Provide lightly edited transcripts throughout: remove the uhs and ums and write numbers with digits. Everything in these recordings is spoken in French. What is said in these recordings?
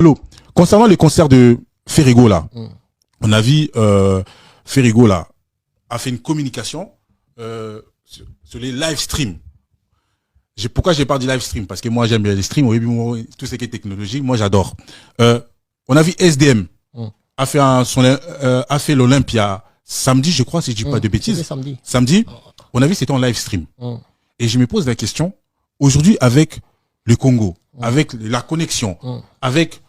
Lolo, concernant les concerts de Ferrigo là, on a vu Ferrigo là a fait une communication sur les live streams. Pourquoi j'ai pas dit live stream? Parce que moi j'aime bien les streams, tout ce qui est technologie, moi j'adore. On a vu SDM a fait l'Olympia samedi, je crois, si je dis pas de bêtises. Samedi, on a vu c'était en live stream. Et je me pose la question, aujourd'hui avec le Congo, avec la connexion, avec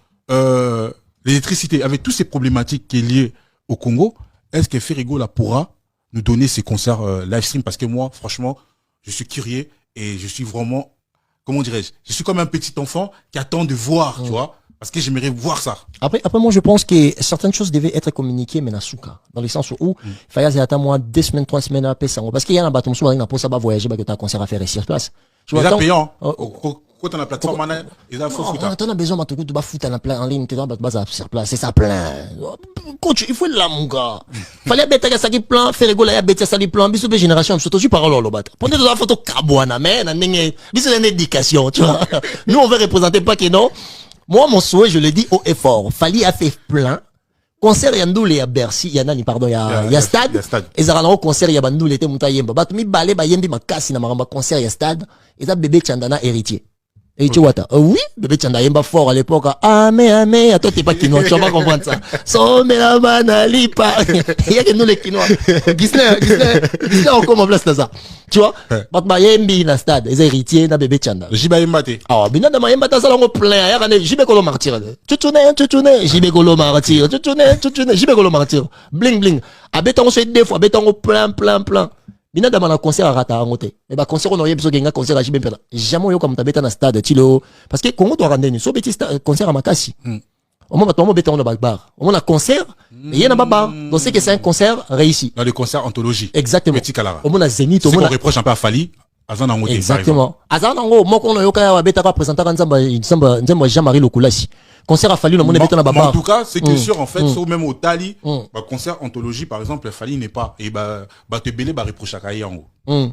l'électricité, avec toutes ces problématiques qui est liées au Congo, est-ce que Ferrigo là pourra nous donner ces concerts live stream? Parce que moi, franchement, je suis curieux et je suis vraiment, comment dirais-je, je suis comme un petit enfant qui attend de voir, tu vois, parce que j'aimerais voir ça. Après, moi, je pense que certaines choses devaient être communiquées, mais dans le sens où, il fallait attendre moi 2 semaines, 3 semaines à payer ça. Parce qu'il y a un bâton, souvent, il n'a pas ça, voyager, que tu as un concert à faire ici sur place. Tu vois, payant. Quand on a plateforme, ils ont foutu. On a besoin de tout foutre en ligne, tu dois sur place, c'est ça plein. Coach, il faut là, mon gars. Fallait bêter ça qui plan, faire rigoler, il bêter ça qui plan, bisous, génération, surtout, je parle au bat. Prenez de la photo cabouana, mais, bisous, une éducation, tu vois. Nous, on veut représenter pas que non. Moi, mon souhait, je le dis haut et fort. Fali a fait plein. Concert Yandoule et à Bercy, Yanani, pardon, il y a stade. Et ça rend concert Yandoule était monta yemba. Bat mi balé ba yembi makasi na maramba concert ya stade. Et ça bébé Chandana héritier. Héritier Wata. Oui, bébé Chandana yemba fort à l'époque. Amé, toi t'es pas quinois, tu vas pas comprendre ça. Somme la banali pas. Il y a que nous les quinois. Gisner encore ma place dans ça. Tu vois? Bat ba yembi na stade. Et héritier na bébé Chandana. Jiba yembate. Ah, bina na yemba ta salon plein. Ya kane jibe kolo martyr. Tutuné, jibe kolo martyr. Tutuné, jibe kolo martyr. Bling bling. Abetango se deux fois, abetango plein. Bina dama na concert à rata angote. Mais bah concert on aurait besoin d'un concert à jibe pela. Jamais yo comme tabeta na stade tilo parce que Congo doit rendre ni so petit concert à Makasi. Au moment on beta on le bar. On a concert et y a na baba. Donc c'est que c'est un concert réussi. Dans le concert anthologie. Exactement. Petit Kalara. Au moment Zénith, au moment on reproche un peu à Fali. Exactement. Azanango, moi qu'on a eu qu'à bêta représenter Nzamba Jean-Marie Lokulasi. Concert a fallu le monde bêta na baba. En tout cas, c'est que sûr en fait, sauf même au Tali, bah concert anthologie par exemple, Fali n'est pas et bah te belé bah reproche à Kaye en haut.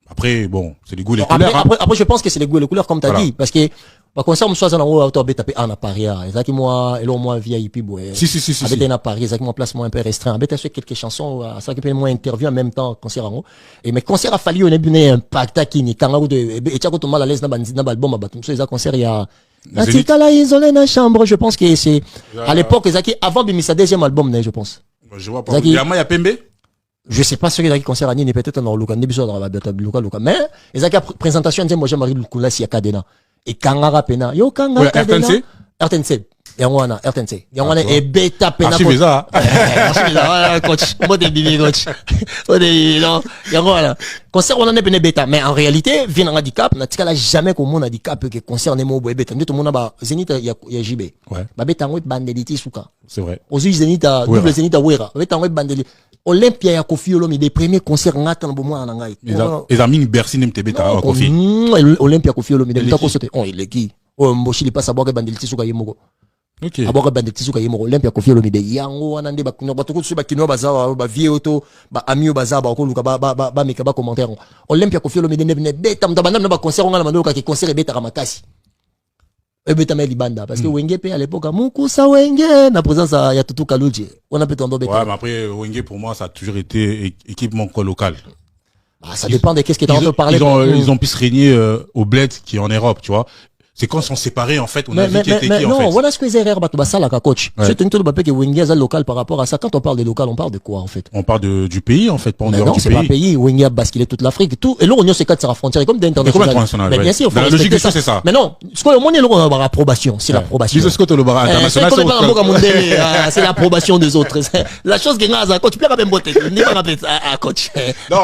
Après bon, c'est les goûts et les couleurs. Après je pense que c'est les goûts et les couleurs comme tu as dit parce que bah concert me soit en haut auto bêta pe en Paris, exact moi et moi VIP boy. Si. Bêta na Paris, exactement placement un peu restreint. Bêta fait quelques chansons, ça qui peut moins interview en même temps concert en haut. Et mais concert a fallu on est bien impact qui ni quand de et tu as tout mal à l'aise na album à battre. Ça concert il y a là isolé dans la chambre, je pense que c'est à l'époque Zaki avant de sa deuxième album je pense. Je vois pas. Il y a Pembe. Je sais pas ce qu'il y a concert à Nîmes peut-être dans le début sur la local mais Zaki présentation moi Jean-Marie Lukula si Kadena et Kangara Pena yo Kangara Kadena RTNC Yangwana RTNC Yangwana et bêta Pena coach moi des bébés coach non Yangwana concert on en est pena bêta mais en réalité vient un handicap n'a tika là jamais comme mon handicap que concert n'est mo bêta tout le monde ba Zénith il y a JB ba bêta ngwe bandeliti suka c'est vrai aux Zénith double Zénith à Wera bêta ngwe bandeli Olympia ya Kofi Olomide des premiers concerts ngata na bomwa na ngai ils ont mis Bercy n'aime bêta Kofi Olympia Kofi Olomide mta sauter on il est qui mboshi li pas savoir que bandeliti suka yemoko. Ok. Abora banditi suka yemo Olympia Kofi Olomide yango wana nde bakino batuko su bakino baza ba vie auto ba amio baza ba ko luka ba meka ba commentaire Olympia Kofi Olomide ne beta mtabanda na ba concert ngala mandoka ki concert beta ramakasi beta meli banda parce que Wenge pe à l'époque Mukusa Wenge na présence ya Tutu Kaluje on a peut tomber beta. Ouais mais après Wenge pour moi ça a toujours été équipement local. Bah ça dépend de qu'est-ce que tu as entendu parler. Ils ont pu se régner au bled qui est en Europe, tu vois. C'est quand ils sont séparés, en fait, on a vu qui était qui, en fait. Non, voilà ce que j'ai ça, là, coach. C'est un truc que Wengia a local par rapport à ça. Quand on parle de local, on parle de quoi, en fait? On parle du pays, en fait, pas en dehors du pays. Non, c'est pas pays. Wengia a basculé toute l'Afrique, tout. Et là, on c'est 4 sur la frontière, comme d'international. Mais bien sûr, la logique des choses, c'est ça. Mais non, ce qu'on a, on a l'approbation. C'est l'approbation. C'est ce que le bar international. C'est l'approbation des autres. La chose que a, coach, tu peux pas même botter. N'est pas rappeler à coach. Non,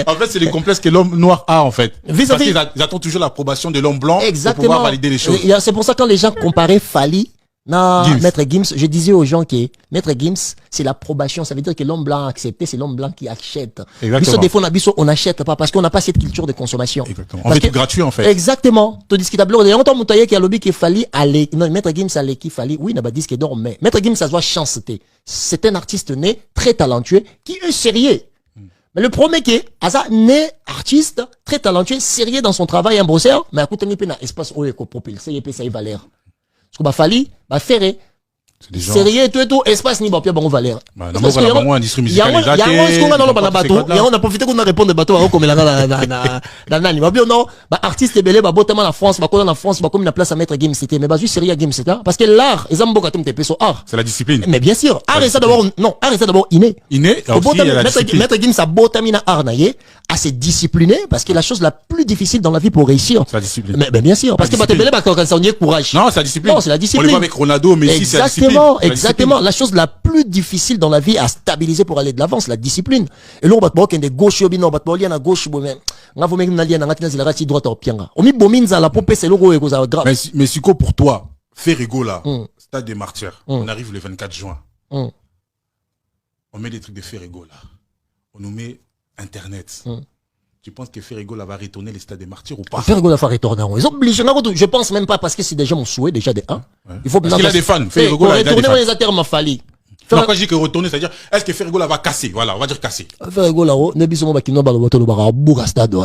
en fait, c'est les complexes que l'homme noir a, en fait. Parce qu'ils attendent toujours l'approbation de l'homme blanc pour pouvoir valider les choses. C'est pour ça quand les gens comparaient Fali Maître Gims, je disais aux gens que Maître Gims, c'est l'approbation. Ça veut dire que l'homme blanc a accepté, c'est l'homme blanc qui achète. Exactement. Des fois, on n'achète pas parce qu'on n'a pas cette culture de consommation. Exactement. On veut tout gratuit, en fait. Exactement. Tandis qu'il y a longtemps, Moutaye qui a lobby qui Fali aller, non, Maître Gims allait qui Fali, oui, n'a pas dit ce qu'il dort, mais Maître Gims, ça se voit chanceté. C'est un artiste né, très talentueux, qui est sérieux. Mais le premier qui est, Asa, né artiste, très talentueux, sérieux dans son travail, un brosseur, mais à côté, il y a un espace où il est propulsé, il y a valeur. Bah, Fali, bah, Ferré. C'est des gens. Sérieux, tout, espace, ni bapia, bon, valeur. Bah, d'abord, on a vraiment un industrie musicale. Il y a un dans le bateau. Il y a on a profité qu'on a répondu bateau, comme il a nani. Bah, bien, non, bah, artiste belé, bah, botement la France, bah, la France, bah, comme la place à mettre Game City. Mais, bah, juste sérieux Game City. Parce que l'art, ils ont beaucoup de sur art. C'est la discipline. Mais bien sûr, art est ça d'abord, non, art est ça d'abord inné. Inné, aussi, il y a la discipline. Mettre Game, ça botamina art, naïe, assez discipliné, parce que la chose la plus difficile dans la vie pour réussir. C'est la discipline. Mais bien sûr, parce que, bah, t'es belé, bah, quand ça, on y est courage. Non, c'est la discipline. Non, c'est la discipline. On le voit avec Ronaldo, Messi, c'est la discipline. Exactement, exactement. La chose la plus difficile dans la vie à stabiliser pour aller de l'avant, c'est la discipline. Et là, on va te des gauche, on va te à gauche, on va vous mettre une alliance, on va te droite au pianga. On met bominza la pompe, c'est le gros égo, ça va grave. Mais Siko, pour toi, Ferrigo là, Stade des Martyrs, on arrive le 24 juin. On met des trucs de Ferrigo là. On nous met Internet. Tu penses que Ferrigo là va retourner les Stades des Martyrs ou pas? Ferrigo là va retourner. Ils sont obligés. Je pense même pas parce que c'est déjà mon souhait, déjà des 1. Il faut parce qu'il a des fans. Ferrigo là, il a des fans. Retourner les termes Fali. Non, quand je dis que retourner, c'est-à-dire, est-ce que Ferrigo là va casser? Voilà, on va dire casser. Ferrigo là, ne bisous pas qu'il n'a pas le bateau, le bar à Bouga Stade.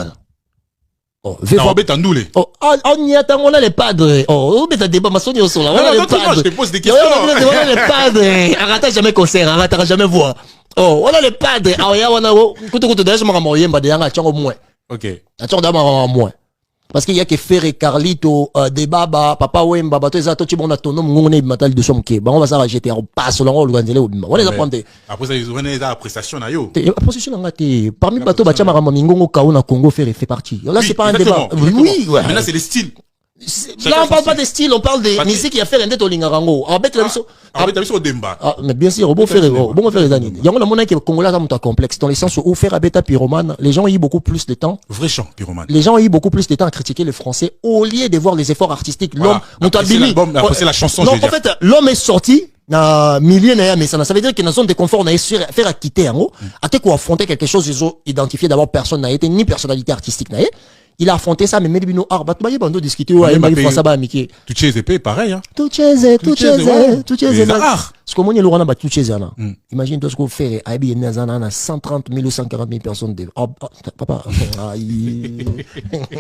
Oh, on va mettre un doulé. Oh, on y attend, on a les padres. Oh, on met un débat, ma sonne au sol. On a les padres. Je te pose des questions. On a les padres. Arrête jamais concert, arrête jamais voix. Oh, on a les padres. Ah, ya, on a, écoute, d'ailleurs, je m'en moyen, bah, d'ailleurs, attends au moins. Ok. Attends d'abord au moins. Parce qu'il y a que Ferré, Carlito, Debaba, Papa Wemba, Bato, Ezato, tu m'en as ton nom, on est matal de son quai. Bah, on va s'arrêter, on passe, on l'organiser, on les apprendre. Après ça, ils ont une appréciation, là, yo. Appréciation, on a été, parmi Bato, Bachama, Ramoningo, Kaona, Congo, Ferré fait partie. Là, c'est pas un débat. Oui, ouais. Maintenant, c'est les styles. Là, on parle pas des styles, on parle des musiques qui a fait un déto lingarango. En fait, au Demba. Mais bien sûr, bon faire les années. Il y a un moment qui est congolais dans complexe, dans le sens où faire Abeta pyromane, les gens ont eu beaucoup plus de temps. Vrai chant, pyromane. Les gens ont eu beaucoup plus de temps à critiquer le français au lieu de voir les efforts artistiques. L'homme, c'est la chanson, non, en fait, l'homme est sorti, na milieu mais ça veut dire que dans zone de confort, on a faire à quitter, en gros. À quoi affronter quelque chose, ils ont identifié d'abord personne n'a été, ni personnalité artistique n'a été. Il a affronté ça, mais même nous arbat, bah, bando discuter, ouais, il faut ça, bah, Mickey. Tout chez épée, pareil, hein. Tout chez ce qu'on est Laurent, bah, tout chez là. Imagine tout ce qu'on fait, Aibi, Nazana, 130 000 ou 140 000 personnes de, papa,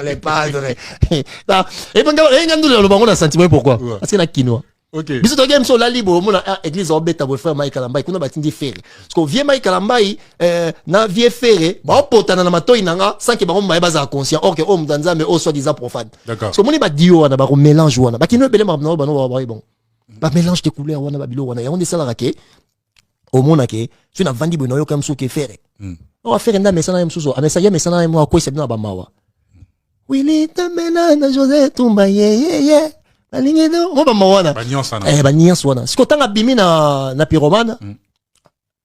les padres. Et ben, le baron a sentiment pourquoi? Parce qu'il y a quinoa. Ok. Biso to game so la libo mo na église obeta bo frère Mike Kalambai kuna batindi ferre. Parce que vieux Mike Kalambai na vieux ferre, ba potana na matoi nanga sans que ba mo baza conscient. Or que homme danza mais au soit disant profane. D'accord. Parce que moni ba dio na ba mélange wana. Ba kino belé ma no ba bon. Ba mélange de couleurs wana ba bilo wana. Ya on est ça la ke. Au mona ke, tu na vandi bono yo comme so ke ferre. On va faire nda mesana yem suso. A mesaya mesana yem wa ko sebna ba mawa. Willy tamena na José Tumba ye. On va m'awana. Banyans wana. Si quand on a bimi na pyromane,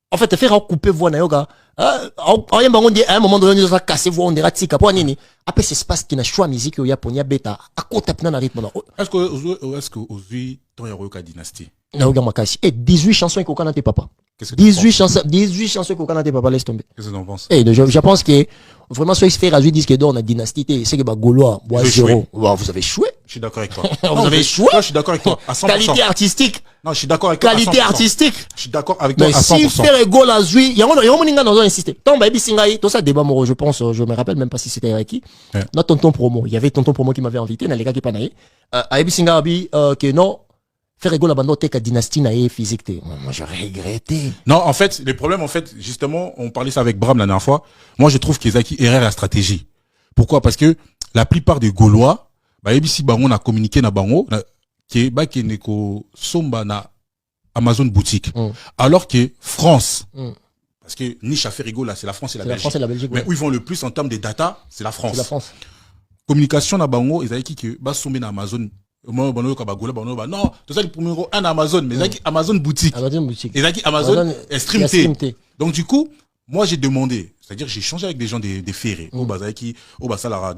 en fait, faire couper voix na yoga. On y a dit à un moment donné, on a cassé voix, on dira tika pour nini. Après, c'est espace qui n'a choix musique au Japonia bêta. À quoi taper na rythme là. Est-ce que aujourd'hui, ton héros ka dynastie? Na yoga makasi. Et 18 chansons qu'on a tes papa. 18 chansons qu'on a tes papa, laisse tomber. Qu'est-ce que tu en penses? Et je pense que vraiment, soit il se fait rajouter disque d'or, on a dynastie, c'est que bah, Gaulois, bois zéro. Vous avez choué. Je suis d'accord avec toi. Vous avez choué. Je suis d'accord avec toi. À 100%. Qualité artistique. Non, je suis d'accord avec toi. Qualité artistique. Je suis d'accord avec toi. À 100%. Mais si faire Gaulois à Zui, il y a un moninga dans un insister. Tant, baby, singaï, tout ça débat, moi, je pense, je me rappelle même pas si c'était avec qui. Notre tonton promo. Il y avait tonton promo qui m'avait invité, dans les gars qui panaï. À Ebi Singabi, que non. Faire rigolo la bande ka dynastie na physique té. Moi j'ai regretté. Non, en fait, les problèmes en fait, justement, on parlait ça avec Bram la dernière fois. Moi je trouve qu'Ezaki erreur la stratégie. Pourquoi? Parce que la plupart des Gaulois, bah ici bah on a communiqué na bango qui bah qui neko somba na Amazon boutique. Alors que France parce que niche à faire rigolo là, c'est la France et la Belgique. La France et la Belgique. Mais où ils vont le plus en termes de data, c'est la France. C'est la France. Communication na bango Ezaki que bah somber na Amazon. Non, tout ça, le numéro 1 Amazon, mais Amazon boutique. Amazon boutique. Et Amazon stream. Donc, du coup, moi, j'ai demandé, c'est-à-dire, j'ai changé avec des gens des ferrés. Au Bazaki, au Basalara,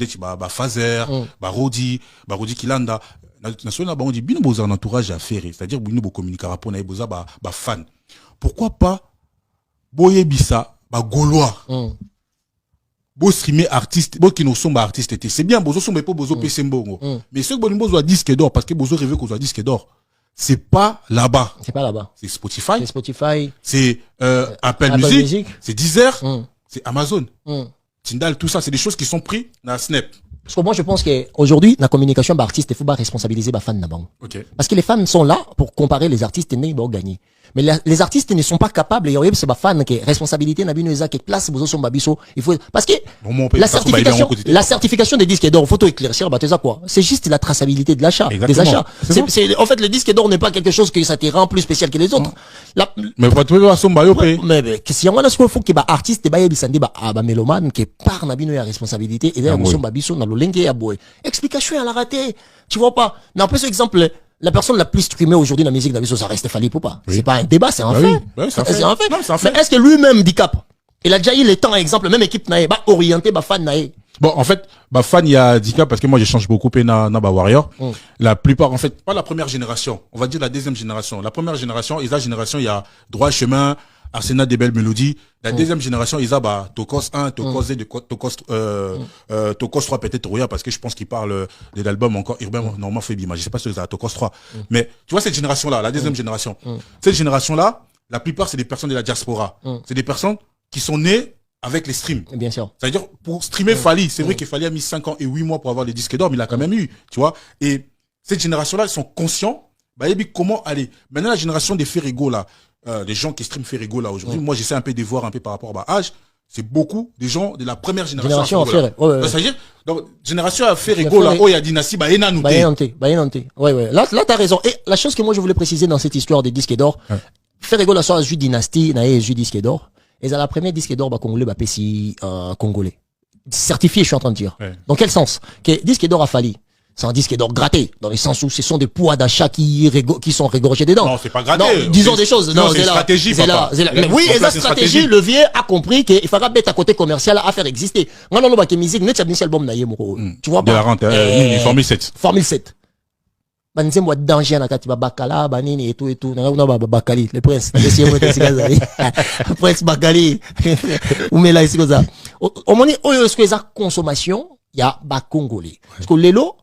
Fazer, Rodi Kilanda. National, on dit, bien, beaux entourage à ferré. C'est-à-dire, bien, beaux communicants, pour les beaux fan. Pourquoi pas, boye bisa, gaulois. Beau streamer artiste, beau qui nous sont artistes, c'est bien, bozo sont mais pas bozo PC mbongo. Mais ceux qui bozo disque d'or, parce que bozo rêve qu'on soit disque d'or, c'est pas là-bas. C'est pas là-bas. C'est Spotify. C'est Spotify. C'est Apple Music. C'est Deezer. C'est Amazon. Tindal, tout ça, c'est des choses qui sont prises dans la Snap. Parce que moi, je pense qu'aujourd'hui, la communication d'artistes, il faut pas responsabiliser les fans d'abord. Ok. Parce que les fans sont là pour comparer les artistes et ils vont gagner. Mais les artistes ne sont pas capables, il y a des fans qui responsabilité n'a bien qui place vous sont babiso, il faut parce que la certification des disques d'or, faut tout éclaircir, bah quoi. C'est juste la traçabilité de l'achat, des achats. C'est en fait le disque d'or n'est pas quelque chose que ça te rend plus spécial que les autres. Mais pas trouver son bayo mais si on a ce qu'il faut que bah artiste et bah bisandi bah mélomane qui part n'a bien la responsabilité et là vous sont babiso na lolenge ya boy. Explication à la raté. Tu vois pas. Mais après, par exemple, la personne la plus streamée aujourd'hui dans la musique d'Abisso, ça reste Fally Poupa. Oui. C'est pas un débat, c'est un fait. Oui. Ouais, c'est un fait. Non, mais est-ce que lui-même dit cap? Il a déjà eu le temps, exemple, même équipe naïe, bah, orienté, bah, fan naïe. Bon, en fait, bah, fan, il y a 10 cas, parce que moi, j'échange beaucoup, na Warrior. La plupart, en fait, pas la première génération. On va dire la deuxième génération. La première génération, la génération, il y a Droit Chemin, Arsenal des belles mélodies. La deuxième génération, ils ont, bah, Tokos 1, Tokos 2, Tokos 3, peut-être, Roya, parce que je pense qu'ils parlent de l'album encore urbain, normalement, fait Bima. Je sais pas si ils ont Tokos 3. Mais, tu vois, cette génération-là, la deuxième génération. Cette génération-là, la plupart, c'est des personnes de la diaspora. C'est des personnes qui sont nées avec les streams. Bien sûr. C'est-à-dire, pour streamer Fally, c'est vrai qu'il Fally a mis 5 ans et 8 mois pour avoir les disques d'or, mais il a quand même eu, tu vois. Et cette génération-là, ils sont conscients, bah, comment aller. Maintenant, la génération des Ferrigo, là, les gens qui streament Ferrigo, là, aujourd'hui, moi, j'essaie un peu de voir un peu par rapport à âge, c'est beaucoup des gens de la première génération. C'est-à-dire, donc, génération à Ferrigo, là, il y a Dynasty, bah, il y a nous. Ouais. Là, t'as raison. Et la chose que moi, je voulais préciser dans cette histoire des disques d'or, Ferrigo, là, soit Dynasty, n'a eu disque d'or. Et à la première disque d'or, bah, congolais, bah, PC, congolais. Certifié, je suis en train de dire. Ouais. Dans quel sens? Que disque d'or a Fally. C'est un disque d'or gratté, dans le sens où ce sont des poids d'achat qui sont régorgés dedans. Non, c'est pas gratté. Non, disons des choses. Non, c'est stratégie, papa. Mais oui, et la stratégie, levier a compris qu'il faudra mettre à côté commercial à faire exister. Non, non, non, musique, net, c'est album naïe, tu vois pas. De la rente, Formule 7. Formule 7. Banzem wa danger na kati ba bakala banini et tout na ba bakali le prince le prince bakali ou mais là ici comme ça au moment où est-ce que ça consommation il y a ba congolais parce que lelo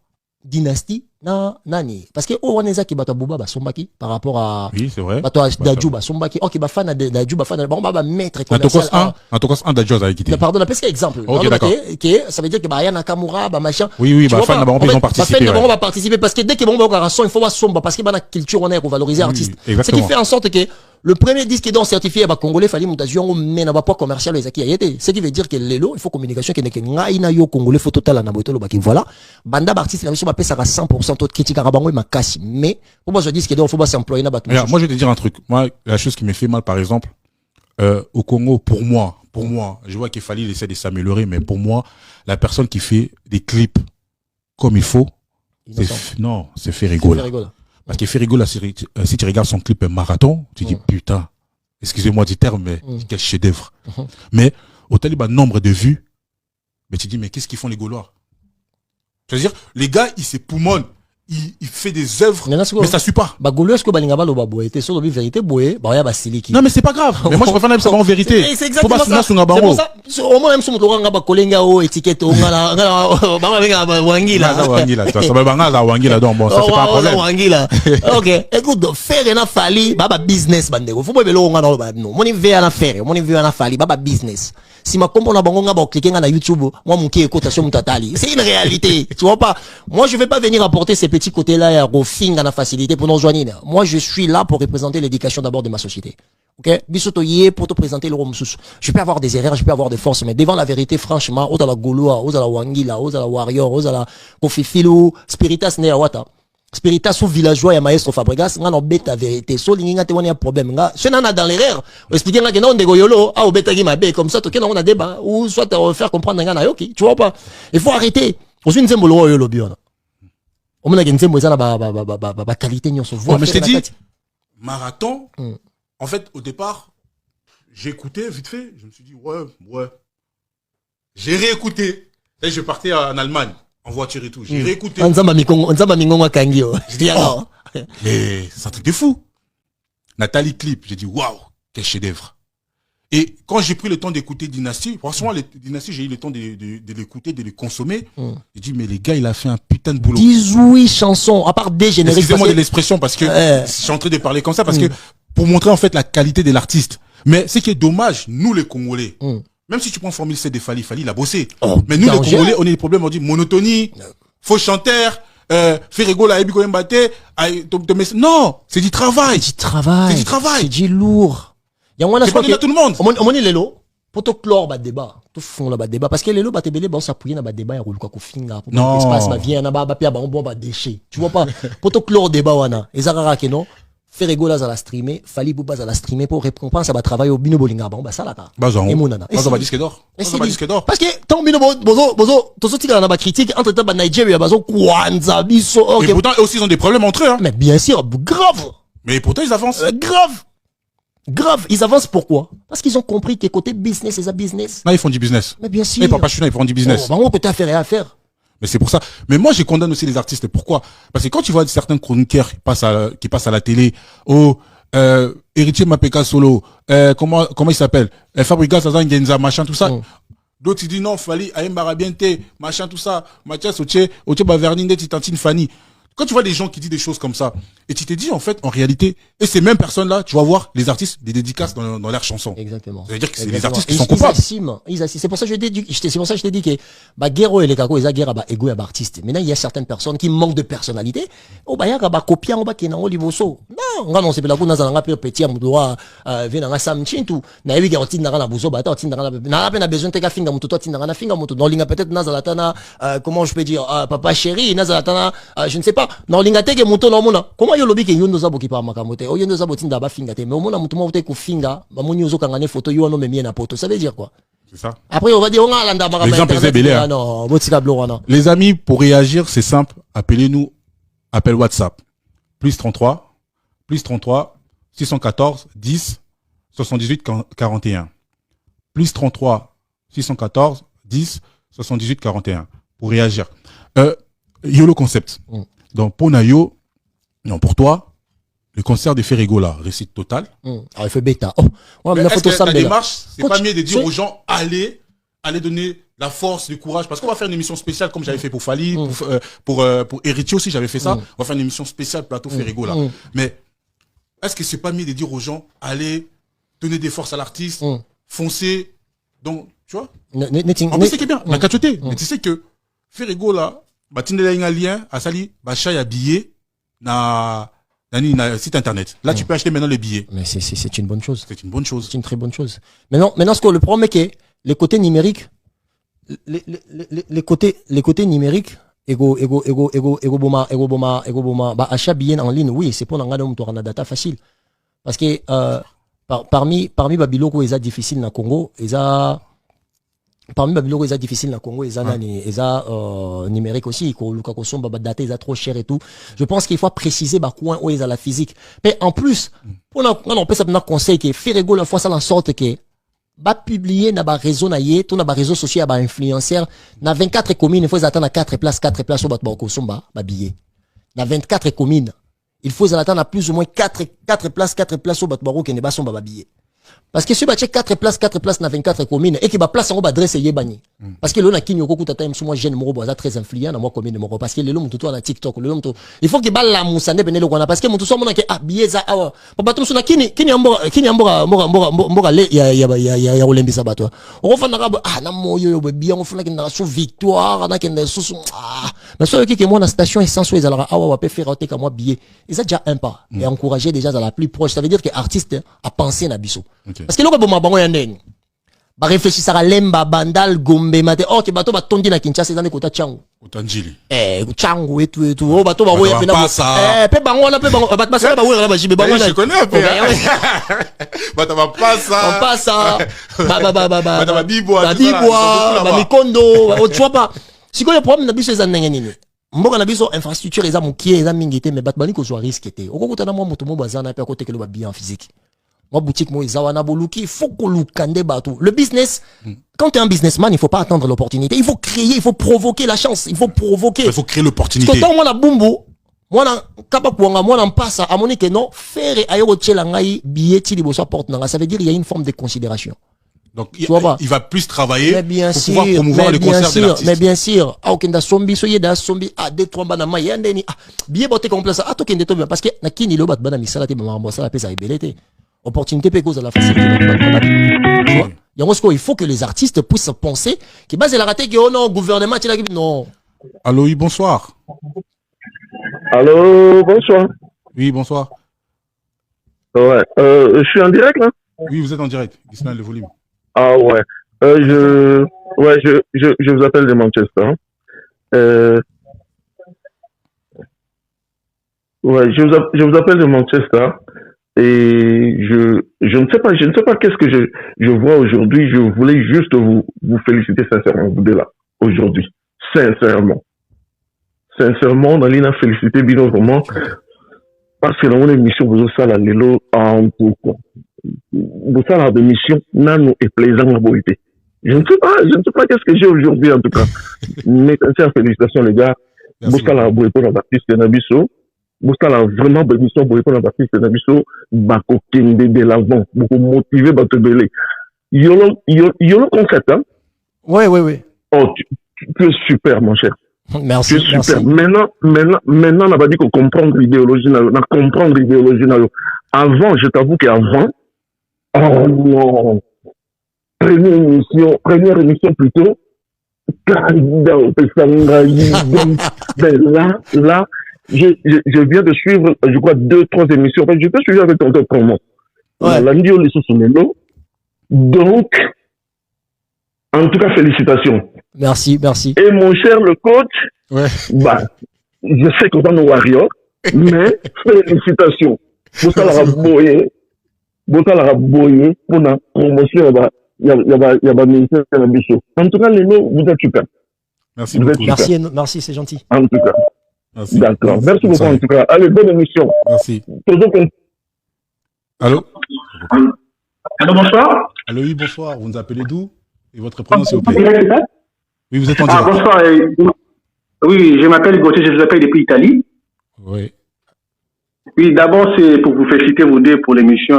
dynastie na nani parce que on est ça qui bata buba ba sombaki par rapport à oui c'est vrai bato dajou ba sombaki OK ba fan de dajou ba fan ba ba mettre commercial en tout cas un dajou a quitté pardon la parce que exemple OK ça veut dire que ba ya Nakamura ba machin oui ba fan ba ils ont participé ba va participer parce que dès que bon ba il faut voir somba parce que ba na culture on est pour valoriser artiste ce qui fait en sorte que le premier disque d'or certifié ba congolais Fally Mutazion mais n'a pas commercial les acquis ayete ce qui veut dire que lelo il faut communication que ngai na yo congolais faut total na botolo ba ki voilà banda artiste la mission ba pesa 100% toute critique arabango ma casse mais pour moi je dis que d'or faut pas s'employer na ba moi je vais te dire un truc moi la chose qui me fait mal par exemple au Congo pour moi je vois qu'il fallait essayer de s'améliorer mais pour moi la personne qui fait des clips comme il faut c'est Ferrigo là. Parce que Ferrigo, là, si tu regardes son clip Marathon, tu dis, putain, excusez-moi du terme, mais quel chef-d'œuvre. Mais, au taliban, nombre de vues, mais tu dis, mais qu'est-ce qu'ils font les Gaulois? Je veux dire, les gars, ils se poumonnent. Il fait des œuvres, mais ça suit pas. Non, mais c'est pas grave. Mais moi, je préfère même savoir en vérité. C'est exactement ça. C'est pour ça. Au moins, même si on a kolenga o étiquette, on a wangila. Ça va banga wangila donc bon, ça c'est pas un problème. Wangila. OK. Écoute, faire na Fally, baba business bandeko. Faut pas belo nga no ba no. Moni veut na faire, moni veut na Fally, baba business. Si ma comprendre bango nga ba cliquer na YouTube, moi mon qui écoute sur mutatali. C'est une réalité. Tu vois pas? Moi, je vais pas venir apporter ces petits côtés-là, à la facilité pour nous joindre. Moi, je suis là pour représenter l'éducation d'abord de ma société. Ok? Bisoto yé pour te présenter le Romsus. Je peux avoir des erreurs, je peux avoir des forces, mais devant la vérité, franchement, aux à la Goloa, aux à la Wangila, aux à la Warrior, aux à la Kofifilo, Spiritas Neawata. Spiritas ou villageois et maestro Fabregas, on a bête vérité. So, l'inga te wani un problème, nga. Je n'en a dans l'erreur. Expliquer nga que non, goyolo, ah, au bêta qui m'a bé, comme ça, ok, on a débat, ou soit faire comprendre nga na yoki. Tu vois pas? Il faut arrêter. Aussi, une zembolo yo lobby, on a gagné ba qualité ni on se voit. Mais je t'ai dit Marathon. En fait, au départ, j'ai écouté vite fait. Je me suis dit ouais. J'ai réécouté. Et je partais en Allemagne en voiture et tout. J'ai réécouté. Mais c'est un truc de fou. Nathalie Clip. J'ai dit waouh, quel chef-d'œuvre. Et quand j'ai pris le temps d'écouter Dynasty, franchement, Dynasty, j'ai eu le temps de l'écouter, de les consommer. J'ai dit, mais les gars, il a fait un putain de boulot. 18 chansons, à part des génériques. Excusez-moi de l'expression, parce que je suis en train de parler comme ça, parce que pour montrer en fait la qualité de l'artiste. Mais ce qui est dommage, nous les Congolais, Même si tu prends Formule 7 de Fali, il a bossé. Oh, mais nous, les danger. Congolais, on a des problèmes, on dit monotonie, faux chanteur, Ferrego, la Ebi Mbaté, non, c'est du travail. C'est du travail. C'est du travail. C'est du lourd. Il y a C'est pas donné à tout le monde. On est lelo. Pour te clore le débat. Tout fond le débat. Parce que lelo, te belé, bon, s'appuyer dans le débat, il y a roule quoi qu'on finga. Pour Non. l'espace, ma vie, on a bon, déchet. Tu vois pas? Pour te clore le débat, wana. Et ça, que non. Ferrego, là, ça la streamer. Fali Bouba, ça la streamer pour récompense, ça va travailler au bino bolinga. Bon, bah, ça, là, ta. Bazan. Et mon nana. Bazan va disque d'or. Et Bazan va disque d'or. parce que, tant bino bozo, tout ce qui est dans la critique, entre temps, Nigeria, bazo, Kwanza, biso, Et pourtant, eux aussi, ils ont des problèmes entre eux, hein. mais bien sûr, grave. Mais pourtant, ils avancent. Grave. Ils avancent pourquoi? Parce qu'ils ont compris que côté business, c'est ça business. Là, ils font du business. Mais bien sûr. Et Papa Chuna, ils font du business. Oh, que t'as affaire à faire. Mais c'est pour ça. Mais moi, je condamne aussi les artistes. Pourquoi? Parce que quand tu vois certains chroniqueurs qui passent à la télé, Héritier Mapeka Solo, comment il s'appelle? Fabrica Sazan Genza, machin, tout ça. D'autres, ils disent non, Fali, Aïmbara Biente, machin, tout ça. Mathias, Oche Baverninde, Titantine, Fanny. Quand tu vois des gens qui disent des choses comme ça, et tu te dis, en fait, en réalité, et ces mêmes personnes-là, tu vas voir les artistes des dédicaces dans leurs chansons. Exactement. Ça veut dire que c'est les artistes qui sont coupables. Ils assument. C'est pour ça que je t'ai dit que, bah, Guerrero et les Kako, ils ont guerre, bah, ego et bah, artiste. Maintenant, il y a certaines personnes qui manquent de personnalité. Oh, bah, il y a, bah, copier, on va, qui est dans Olivoso. Non, c'est pas la coup, dans un peu petit, on doit, venir dans Sam Chintu. Na, oui, on tient dans la bouso, bah, on tient dans la besoin de finger, mon toi, tient dans la finger, mon dans l'inga, peut-être, Nazalatana, comment je peux dire, papa chéri, Nazalatana, je ne sais pas, dans l'inga, moto na mona comment yo lobi ke yondo zabo ki pa makamote o yondo zabo tinda ba finga te mais mona mutu mo te ku finga ba moni ozo kangane photo yo no memie na poto ça veut dire quoi c'est ça après on va dire on a landa maka l'exemple est belé non botika blorana les amis pour réagir c'est simple appelez-nous appel WhatsApp +33 614 10 78 41 +33 614 10 78 41 pour réagir YOLO concept. Donc, pour Nayo, non, pour toi, le concert de Ferrego, là, réussite totale. Ah, il fait bêta. Oh, ouais, mais est-ce que ta démarche, c'est pas mieux de dire aux gens, allez donner la force, le courage, parce qu'on va faire une émission spéciale, comme j'avais fait pour Fali, pour Héritier aussi, j'avais fait ça. On va faire une émission spéciale plateau Ferrego, là. Mais, est-ce que c'est pas mieux de dire aux gens, allez donner des forces à l'artiste, foncer, donc, tu vois? En plus, c'est qui est bien, la cachoté. Mais tu sais que Ferrego, là, bah tindela un lien à sali bah chay billet na site internet là tu peux acheter maintenant les billets mais c'est une bonne chose c'est une bonne chose c'est une très bonne chose maintenant ce que le problème est que les côtés numériques les côtés numériques ego boma bah achat billet en ligne oui c'est pour n'anga donc tu data facile parce que parmi babiloko ils a difficile na Congo ils a parmi babiloko ils a difficile na Congo ils a numérique aussi ko somba ba data ils a trop cher et tout je pense qu'il faut préciser ba coin où ils a la physique mais en plus on peut ça maintenant conseil que Ferrego la fois ça en sorte que ba publier na ba réseau na yé tout na ba réseau social ba influenceur na 24 communes il faut attendre à 4 places au bat ko somba ba billet na 24 communes il faut attendre à plus ou moins 4 places au bat ko ne ba somba ba billet. Parce que si tu as 4 places dans 24 communes et qui va place en haut adresse yebani parce que là qui nyoko kutata moi jeune moro très influent dans moi commune moro parce que le long tout na TikTok le long il faut que bal la musane benelo kona parce que mon tout so mona ke bieza awa papa tout na kini ambora le ya olembisa bato on fa na na moyo yo bien on fa na so victoire na kende so mais so qui que moi na station essence ils alors awa va faire rater comme moi billet ils a déjà un pas et encourager déjà à la plus proche ça veut dire que artiste a pensé na biso. Parce que là, bon yandeni. Ba réfléchir à lemba bandal gombe mate. Oh, que bato ba tondi na Kinshasa dans kota changu. Otanjili. Changu et tout. Oh, bato ba woya pena. Pe bango na ba ba ça ba woya ba jibe bango na. Je connais un peu. Bato ba passa. On passe ba. Bato ba biboa. Ba mikondo. Oh, tu vois pas. Si quoi le problème na biso za ndenge nini. Mboka na biso infrastructure eza mukie eza mingité mais bato bani ko zo risque té. Okokota na mo moto mo bazana pe côté que le ba bien physique. Moi, boutique, moi, Zawana Boluki, il faut qu'on loukande bateau. Le business, quand tu es un businessman, il faut pas attendre l'opportunité. Il faut créer, il faut provoquer la chance. Il faut provoquer. Il faut créer l'opportunité. Parce que quand moi, na bumbo, moi, na kapakuanga, moi, na mpasa, à mon que non, faire et aéro tchelangai, billet, tili, bossa porte, ça veut dire qu'il y a une forme de considération. Donc, il va plus travailler pour pouvoir promouvoir le concert de l'artiste. Mais bien sûr, okenda sombi, soye da sombi, deux, trois banama, yandeni, billet botte complet, token de bien, parce que, na kini lo bat bana misala te, bama, ça la pesa ibelete. opportunité peut cause à la facilité. Tu vois? Il faut que les artistes puissent penser que base la raté que oh non gouvernement non. Allô, oui, bonsoir. Allô, bonsoir. Oui, bonsoir. Ouais, je suis en direct là. Oui, vous êtes en direct. Gisela, le volume. Ah ouais. Je vous appelle de Manchester. Ouais, je vous appelle de Manchester et je ne sais pas qu'est-ce que je vois aujourd'hui. Je voulais juste vous féliciter sincèrement, vous deux là, aujourd'hui. Sincèrement, dans l'ina félicité bien vraiment parce que dans mon émission vous ça la lelo en pourquoi vous ça la émission nano est plaisant la beauté. Je ne sais pas qu'est-ce que j'ai aujourd'hui en tout cas. Mais sincères félicitations les gars. Vous ça la beauté pour l'artiste Nabiso. Vous ça la vraiment bonne émission pour l'artiste Nabiso. Bako kende de l'avant, beaucoup motivé bato belé. Yolo concept hein. Oui. Oh tu es super mon cher. Merci. Tu es super. Maintenant, on n'a pas dit qu'on comprend l'idéologie. Avant, je t'avoue qu'avant, oh non, première émission plutôt, là, je viens de suivre, je crois, 2-3 émissions. En fait, je peux suivre avec ton promo. Donc, en tout cas, félicitations. Merci. Et mon cher le coach, ouais. Bah, je sais qu'on va nos Warriors, mais félicitations. Vous allez la boyer pour la promotion. Il y a ministère de la mission. En tout cas, les mots, vous êtes super. Merci beaucoup. Merci, c'est gentil. En tout cas. Merci. D'accord. Merci beaucoup en tout cas. Allez, bonne émission. Merci. Allô? Allô, bonsoir. Allô, oui, bonsoir. Vous nous appelez d'où? Et votre prénom, s'il vous plaît? Oui, vous êtes en direct. Bonsoir. Oui, je m'appelle Gauthier, je vous appelle depuis Italie. Oui. Oui, d'abord, c'est pour vous féliciter, vous deux, pour l'émission.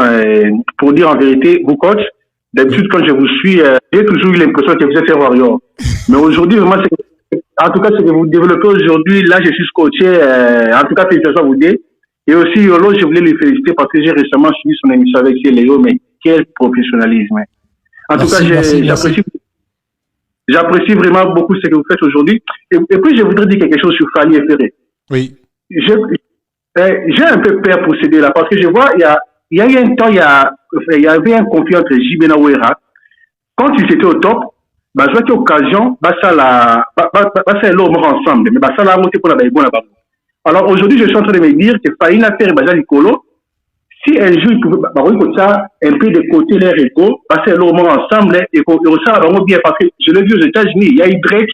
Pour dire en vérité, vous, coach, d'habitude, quand je vous suis, j'ai toujours eu l'impression que vous êtes un warrior. Mais aujourd'hui, vraiment, en tout cas, ce que vous développez aujourd'hui, là, je suis coaché. En tout cas, félicitations à vous deux. Et aussi, Yolo, je voulais lui féliciter parce que j'ai récemment suivi son émission avec Léo, mais quel professionnalisme. En tout cas, j'apprécie vraiment beaucoup ce que vous faites aujourd'hui. Et puis, je voudrais dire quelque chose sur Fanny et Ferré. Oui. J'ai un peu peur pour céder là, parce que je vois, il y a eu un temps, il y avait un conflit entre J. Benawera. Quand ils étaient au top, je vois qu'il y a occasion, ça l'homme ensemble. Mais ça l'a monté pour la baïbon là-bas. Alors aujourd'hui, je suis en train de me dire que Fanny a fait Nicolo. Si elle joue, comme ça, un peu de côté les réco, passer l'homme ensemble et qu'on ça vraiment bien parce que je l'ai vu aux États-Unis, il y a eu Drake,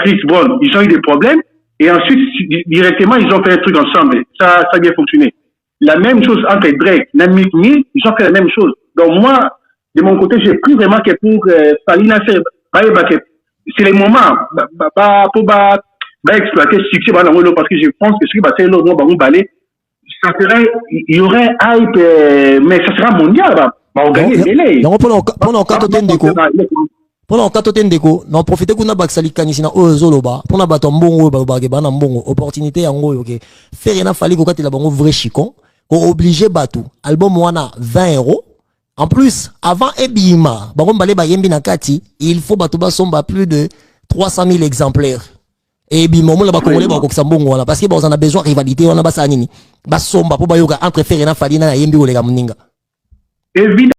Chris Brown, ils ont eu des problèmes et ensuite directement ils ont fait un truc ensemble. Ça a bien fonctionné. La même chose entre Drake, Mick Mill, ils ont fait la même chose. Donc moi, de mon côté, j'ai pris vraiment que pour Falina faire, c'est le moment pour exploiter ce succès parce que je pense que ce qui va faire l'autre va balai. Ça serait, il y aurait hype, mais ça sera mondial, on gagne les délais. Donc, pendant 4 ndeko, non profiter qu'on a baksali kanisina ozoloba, pour na batombongo na mbongo, opportunité en gros, ok. Faire rien fallait qu'on la bango vrai chicon, qu'on obligé batou, album wana 20 €. En plus, avant Ebima, bango balé ba yembi na kati, il faut batou ba somba plus de 300 000 exemplaires. Et puis moment là ba congolais ba kokisa mbongo wana parce que ba on a besoin de rivalité wana ba sa nini ba somba po ba yoka entre Ferena Falina na yembi olega muninga. Évidemment.